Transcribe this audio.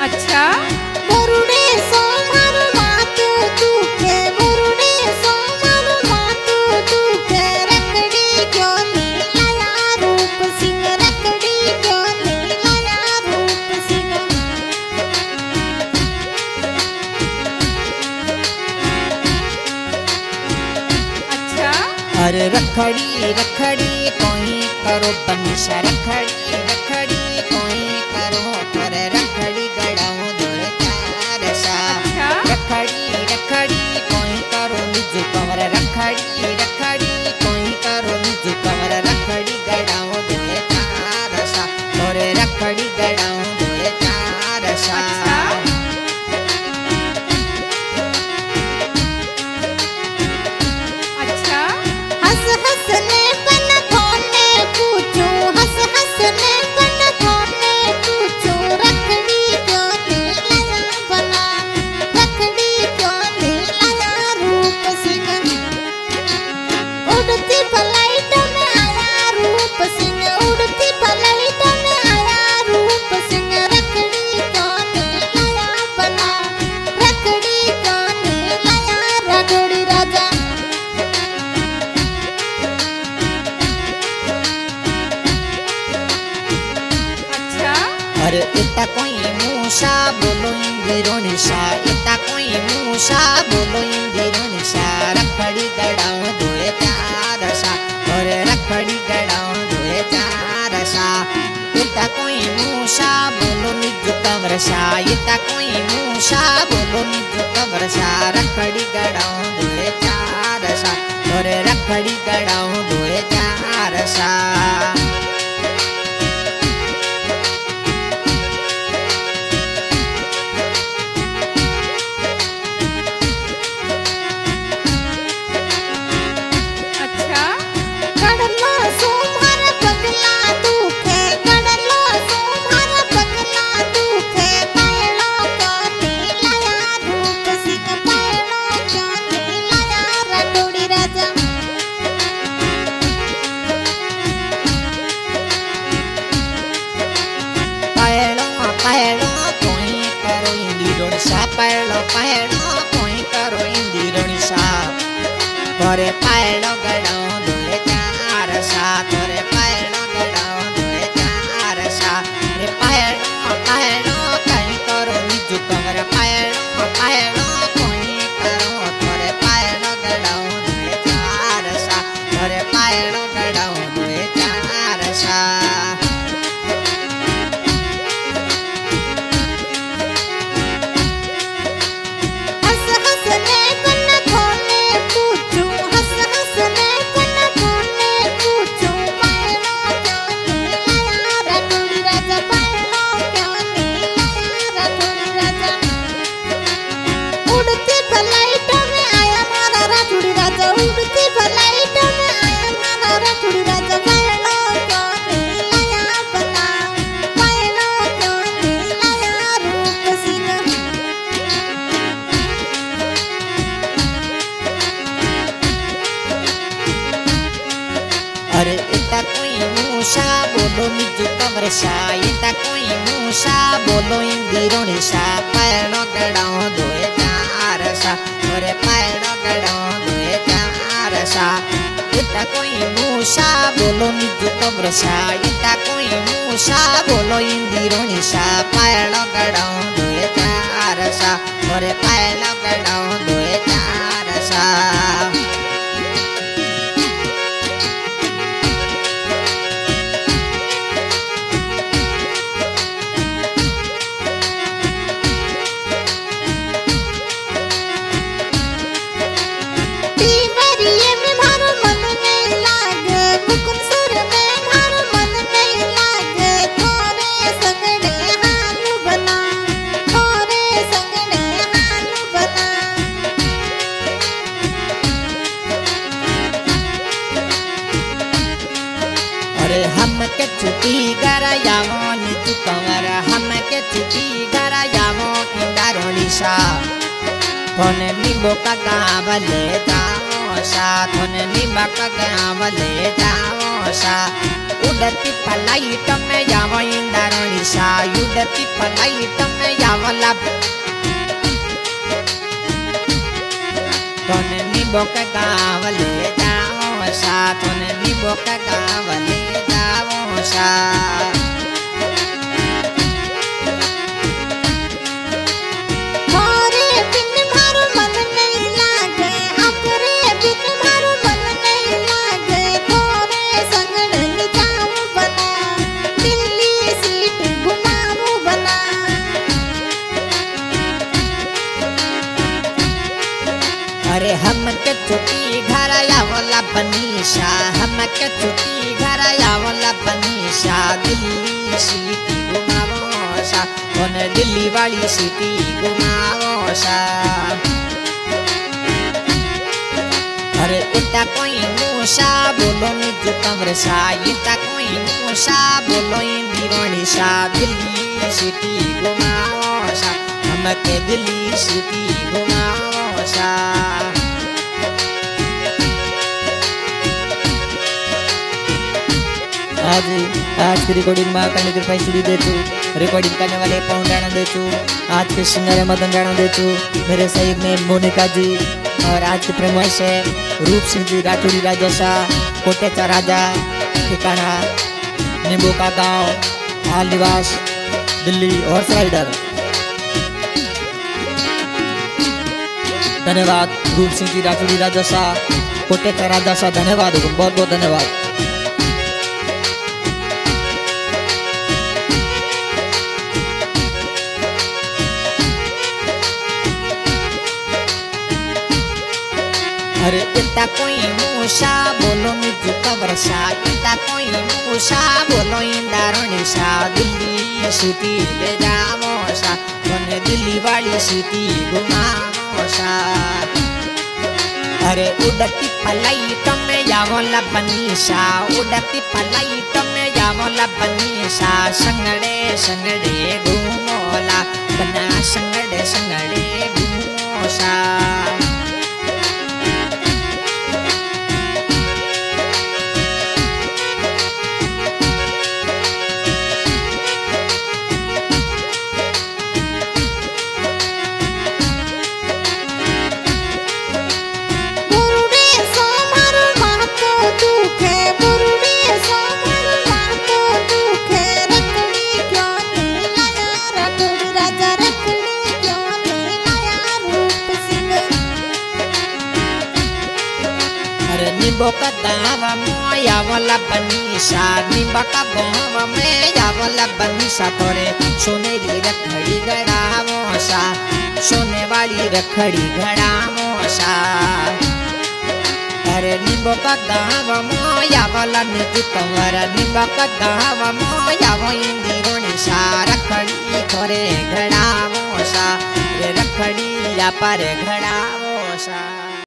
अच्छा। बरुडे सोमर मातु दुखे बरुडे सोमर मातु दुखे रखड़ी क्यों नीलाया रूप सिंह रखड़ी क्यों नीलाया रूप सिंह। अच्छा। अरे रखड़ी रखड़ी कोई करो बनिशा रखड़ी रखड़ी कोई करो करे रखड़ी गड़ाओ दो चार सा। अच्छा। रखड़ी रखड़ी कोई करो निजु कमर रखड़ी रखड़ी कोई करो निजु कमर रखड़ी गड़ाओ दो चार सा करे रखड़ी गड़ाओ दो चार सा। अच्छा। हंस हंसने पन खोने पूछूं हंस हंसने पन खोने पूछूं रखड़ी क्यों नीलाया बना रखड़ी क्यों नीलाया रूप सिंह। उड़ती फ्लाइट में आया रूप सिंह उड़ती फ्लाइट में आया रूप सिंह रखड़ी क्यों नीलाया बना रखड़ी क्यों नीलाया राठौड़ी राजा। अच्छा। अरे इतना कोई मूसा बोलो इंदिरो निशा इतना कोई मूसा बोलो इंदिरो निशा रखड़ी गड़ाओ दोए चार सा अरे रखड़ी गड़ाओ दोए चार सा। इतना कोई मूसा बोलो निजु कमर सा इतना कोई मूसा बोलो निजु कमर सा रखड़ी गड़ाओ दोए चार सा अरे रखड़ी गड़ाओ दोए चार सा। अच्छा। कडलो सोमर पगला दुखे कडलो सोमर पगला दुखे पैलो क्यों नीलाया रूप सिंह पैलो क्यों नीलाया राठौड़ी राजा। पैलो पैलो कोई करो इंदिरो निशा पैलो पैलो कोई करो इंदिरो निशा करे पैलो गड़ाओ दोए चार सा करे पैलो गड़ाओ दोए चार सा। रे पैलो पैलो कोई करो निजु कमर पैलो पैलो कोई करो करे पैलो गड़ाओ दोए चार सा करे पैलो गड़ाओ दोए चार सा। हंस हंसने पन खोने पूछूं हंस हंसने पन खोने पूछूं पैलो क्यों नीलाया राठौड़ी राजा पैलो क्यों नीलाया राठौड़ी राजा। उड़ती फ्लाइट में आया मारा राठौड़ी राजा उड़ती फ्लाइट में आया मारा राठौड़ी राजा पैलो क्यों नीलाया बना पैलो क्यों नीलाया रूप सिंह। अरे इतना कोई मूसा बोलो निजु कमर सा इतना कोई मूसा बोलो इंदिरो निशा पैरो गड़ाओ दोए चार सा अरे पैरो गड़ाओ दोए चार सा। इतना कोई मूसा बोलो निजु कमर सा इतना कोई मूसा बोलो इंदिरो निशा पैरो गड़ाओ दोए चार सा अरे पैरो गड़ाओ दोए चार सा। टीवरिये में मारो मन नहीं लागे मुकुंद सुर में मारो मन नहीं लागे थोरे संगड़े हाल बना थोरे संगड़े हाल बना। अरे हम के छुट्टी गरायावो निजु कमर हम के छुट्टी गरायावो इंदारो निशा कोने निम्बो का गावले जाओ सा थोने निबक गाँव ले जाओ सा उड़ती फ्लाइट में जाओ इंद्राणी सा उड़ती फ्लाइट में जावला थोने निबक गाँव ले जाओ सा थोने निबक गाँव ले जाओ सा अरे हम के छुट्टी घर आवला बनीशा हम के छुट्टी घर आवला बनीशा दिल्ली सिटी घुमावो सा कौन दिल्ली वाली सिटी घुमावो सा अरे इतना कोई मूसा बोलो निज कमर सा इतना कोई मूसा बोलो इंदिराणी सा दिल्ली सिटी घुमावो सा हम के दिल्ली सिटी घुमावो सा आज की रिकॉर्डिंग में करने की पैसे देचू रिकॉर्डिंग करने वाले पवन राणा देचू आज के सिंगर मदन राणा देचू मेरे सही में मोनिका जी और आज के प्रमोश है रूप सिंह जी राठौड़ी राजसा कोटेचा राजा ठिकाना नींबू का गांव हाल निवास दिल्ली हॉर्स राइडर धन्यवाद रूप सिंह जी राठौड़ी राजसा कोटेचा राजसा धन्यवाद बहुत बहुत धन्यवाद अरे इतना कोई मूसा बोलो निजु कबर सा इतना कोई मूसा बोलो इंद्राणी सा दिल्ली सिटी ले जाओ सा कौन दिल्ली वाली सिटी घुमाओ सा अरे उड़ती फ्लाइट में जावला बनीशा उड़ती फ्लाइट में जावला बनीशा संगड़े संगड़े घूमोला बना संगड़े संगड़े घूमो सा निम्बोका गाँव में आवला बनीशा निम्बका गाँव में आवला बनीशा तोरे सोनेरी रखड़ी गड़ावो सा सोने वाली रखड़ी गड़ावो सा अरे निम्बोका गाँव में आवला निज कंवर निम्बका गाँव में आवो इंदिराणी सा रखड़ी तोरे गड़ावो सा रखड़ी या पर गड़ावो